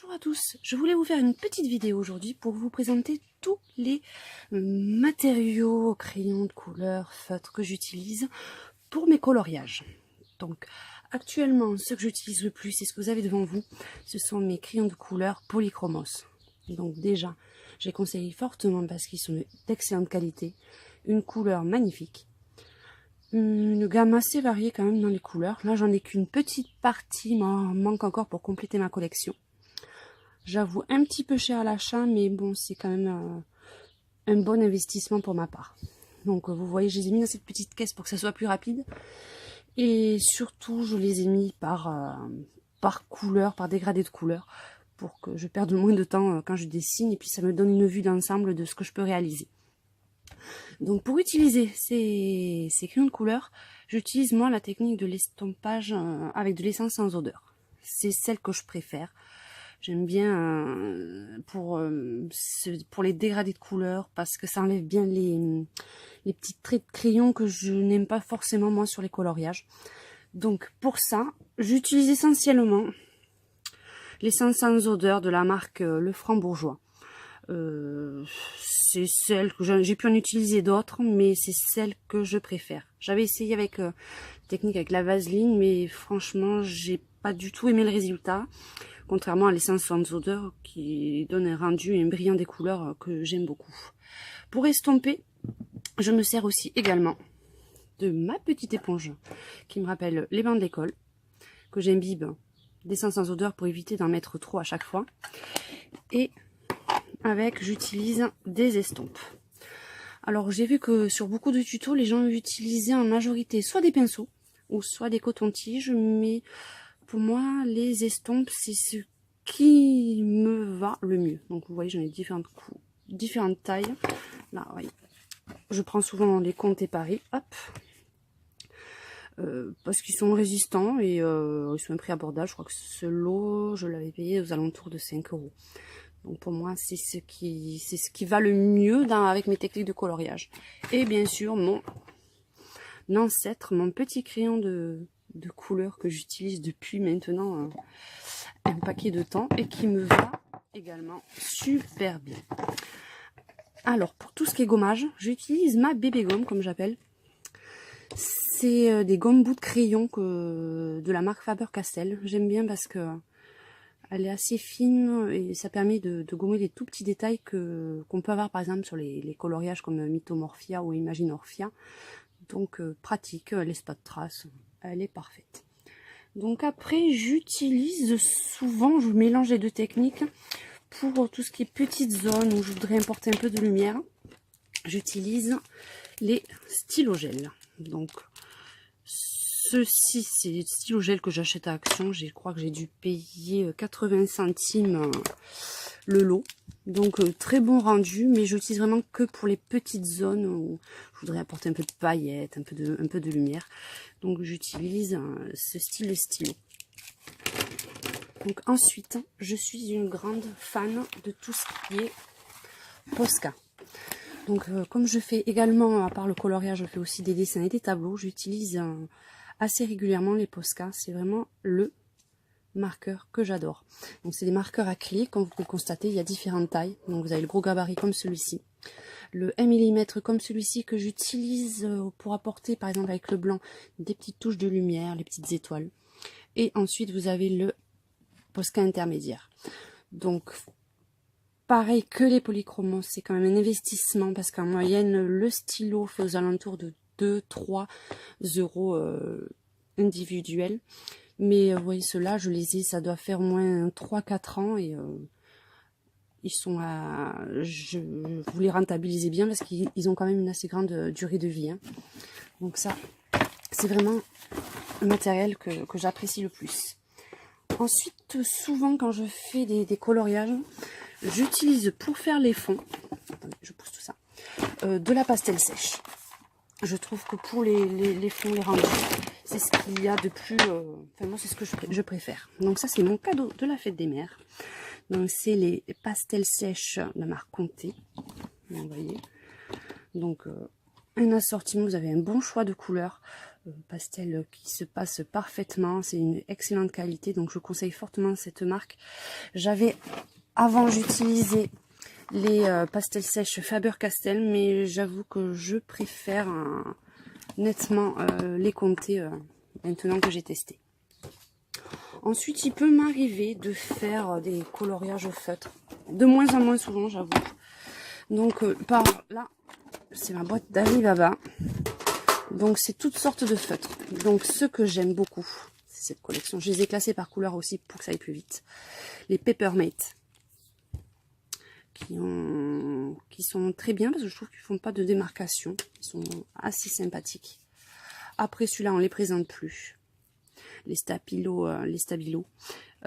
Bonjour à tous, je voulais vous faire une petite vidéo aujourd'hui pour vous présenter tous les matériaux, crayons de couleur, feutres que j'utilise pour mes coloriages. Donc actuellement ce que j'utilise le plus, c'est ce que vous avez devant vous, ce sont mes crayons de couleur Polychromos. Donc déjà, je les conseille fortement parce qu'ils sont d'excellente qualité, une couleur magnifique. Une gamme assez variée quand même dans les couleurs. Là j'en ai qu'une petite partie, m'en manque encore pour compléter ma collection. J'avoue un petit peu cher à l'achat, mais bon, c'est quand même un bon investissement pour ma part. Donc vous voyez, je les ai mis dans cette petite caisse pour que ça soit plus rapide. Et surtout, je les ai mis par couleur, par dégradé de couleur, pour que je perde moins de temps quand je dessine. Et puis ça me donne une vue d'ensemble de ce que je peux réaliser. Donc pour utiliser ces crayons de couleur, j'utilise moi la technique de l'estompage avec de l'essence sans odeur. C'est celle que je préfère. J'aime bien pour les dégradés de couleurs parce que ça enlève bien les petits traits de crayon que je n'aime pas forcément moi sur les coloriages. Donc pour ça, j'utilise essentiellement l'essence sans odeur de la marque Le Franc-Bourgeois. C'est celle que j'ai pu en utiliser d'autres, mais c'est celle que je préfère. J'avais essayé avec technique avec la vaseline, mais franchement, j'ai pas du tout aimé le résultat. Contrairement à l'essence sans odeur qui donne un rendu et un brillant des couleurs que j'aime beaucoup. Pour estomper, je me sers aussi également de ma petite éponge qui me rappelle les bancs de l'école, que j'imbibe d'essence sans odeur pour éviter d'en mettre trop à chaque fois. Et avec, j'utilise des estompes. Alors j'ai vu que sur beaucoup de tutos, les gens utilisaient en majorité soit des pinceaux ou soit des cotons-tiges, mais pour moi, les estompes, c'est ce qui me va le mieux. Donc, vous voyez, j'en ai différentes tailles. Là, vous voyez, je prends souvent les Comté Paris, hop, parce qu'ils sont résistants et ils sont un prix abordable. Je crois que ce lot, je l'avais payé aux alentours de 5 €. Donc, pour moi, c'est ce qui va le mieux avec mes techniques de coloriage. Et bien sûr, mon ancêtre, mon petit crayon de couleurs que j'utilise depuis maintenant un paquet de temps et qui me va également super bien. Alors pour tout ce qui est gommage, j'utilise ma bébé gomme comme j'appelle. C'est des gommes bout de crayon de la marque Faber-Castell. J'aime bien parce que elle est assez fine et ça permet de gommer les tout petits détails qu'on peut avoir par exemple sur les coloriages comme Mythomorphia ou Imaginorphia. Donc pratique, elle laisse pas de traces, elle est parfaite. Donc après j'utilise souvent, je mélange les deux techniques pour tout ce qui est petite zone où je voudrais importer un peu de lumière. J'utilise les stylogels. Donc ceci c'est des stylogels que j'achète à Action. Je crois que j'ai dû payer 80 centimes le lot. Donc très bon rendu, mais j'utilise vraiment que pour les petites zones où je voudrais apporter un peu de paillettes, un peu de lumière. Donc j'utilise ce style de stylo. Donc ensuite, je suis une grande fan de tout ce qui est Posca. Donc comme je fais également, à part le coloriage, je fais aussi des dessins et des tableaux, j'utilise assez régulièrement les Posca. C'est vraiment le marqueurs que j'adore. Donc c'est des marqueurs à clé, comme vous pouvez le constater, il y a différentes tailles. Donc vous avez le gros gabarit comme celui-ci, le 1 mm comme celui-ci que j'utilise pour apporter par exemple avec le blanc des petites touches de lumière, les petites étoiles. Et ensuite vous avez le Posca intermédiaire. Donc pareil que les polychromos, c'est quand même un investissement parce qu'en moyenne le stylo fait aux alentours de 2-3 € individuels. Mais vous voyez, ceux-là, je les ai, ça doit faire au moins 3-4 ans et ils sont à... Je voulais rentabiliser bien parce qu'ils ont quand même une assez grande durée de vie. Hein. Donc ça, c'est vraiment un matériel que j'apprécie le plus. Ensuite, souvent quand je fais des coloriages, j'utilise pour faire les fonds, attendez, je pousse tout ça, de la pastel sèche. Je trouve que pour les fonds, les rendus, c'est ce qu'il y a de plus... enfin, moi, c'est ce que je préfère. Donc ça, c'est mon cadeau de la fête des mères. Donc c'est les pastels sèches de la marque Comté. Vous voyez. Donc un assortiment, vous avez un bon choix de couleurs. pastel qui se passe parfaitement. C'est une excellente qualité, donc je conseille fortement cette marque. Avant j'utilisais les pastels sèches Faber-Castell, mais j'avoue que je préfère nettement les Comté maintenant que j'ai testé. Ensuite, il peut m'arriver de faire des coloriages feutres, de moins en moins souvent, j'avoue. Donc par là, c'est ma boîte d'Alibaba. Donc c'est toutes sortes de feutres. Donc ce que j'aime beaucoup, c'est cette collection. Je les ai classés par couleur aussi pour que ça aille plus vite. Les Peppermate, qui sont très bien parce que je trouve qu'ils font pas de démarcation. Ils sont assez sympathiques. Après celui-là, on les présente plus. Les Stabilo.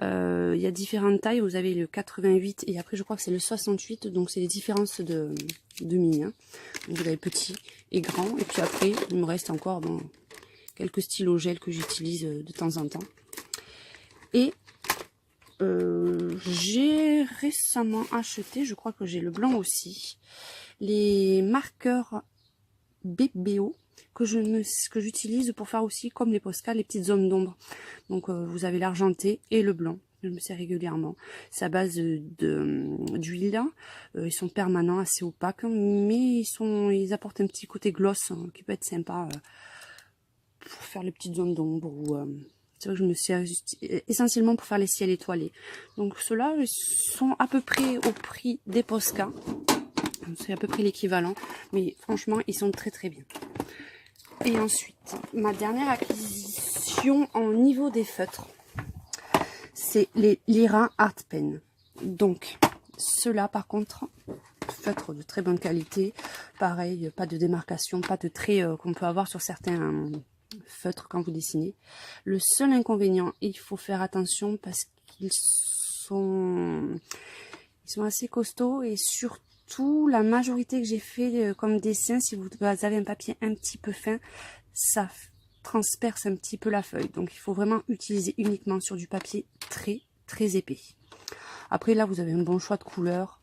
Il y a différentes tailles. Vous avez le 88 et après je crois que c'est le 68. Donc c'est les différences de mini. Hein. Donc vous avez petit et grand. Et puis après, il me reste encore quelques stylos gel que j'utilise de temps en temps. Et j'ai récemment acheté, je crois que j'ai le blanc aussi, les marqueurs BBO que j'utilise pour faire aussi comme les Posca, les petites zones d'ombre. Donc vous avez l'argenté et le blanc. Je me sers régulièrement. C'est à base d'huile. Ils sont permanents, assez opaques, mais ils apportent un petit côté gloss qui peut être sympa pour faire les petites zones d'ombre. C'est vrai que je me sers essentiellement pour faire les ciels étoilés. Donc ceux-là sont à peu près au prix des Posca. C'est à peu près l'équivalent, mais franchement ils sont très très bien. Et ensuite, ma dernière acquisition en niveau des feutres, c'est les Lyra Art Pen. Donc, ceux-là, par contre, feutres de très bonne qualité. Pareil, pas de démarcation, pas de traits qu'on peut avoir sur certains feutres quand vous dessinez. Le seul inconvénient, il faut faire attention parce qu'ils sont assez costauds et surtout, la majorité que j'ai fait comme dessin, si vous avez un papier un petit peu fin, ça transperce un petit peu la feuille. Donc il faut vraiment utiliser uniquement sur du papier très très épais. Après là, vous avez un bon choix de couleurs.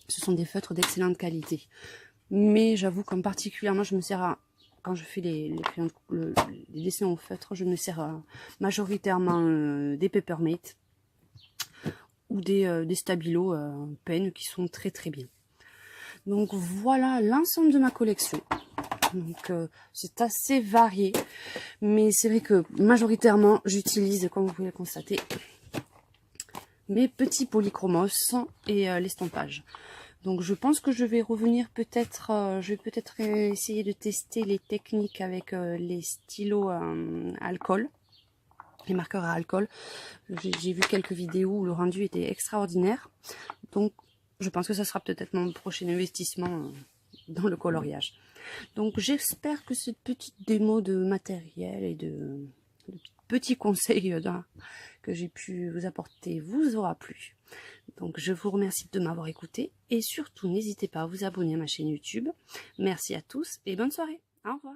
Ce sont des feutres d'excellente qualité. Mais j'avoue qu'en particulièrement, je me sers quand je fais les dessins au feutre, je me sers majoritairement des Peppermate ou des Stabilo Pen qui sont très très bien. Donc voilà l'ensemble de ma collection. Donc c'est assez varié, mais c'est vrai que majoritairement j'utilise, comme vous pouvez le constater, mes petits polychromos et l'estompage. Donc je pense que je vais revenir peut-être, je vais peut-être essayer de tester les techniques avec les stylos alcool, les marqueurs à alcool. J'ai vu quelques vidéos où le rendu était extraordinaire, donc je pense que ça sera peut-être mon prochain investissement dans le coloriage. Donc j'espère que cette petite démo de matériel et de petits conseils que j'ai pu vous apporter vous aura plu. Donc je vous remercie de m'avoir écouté et surtout n'hésitez pas à vous abonner à ma chaîne YouTube. Merci à tous et bonne soirée. Au revoir.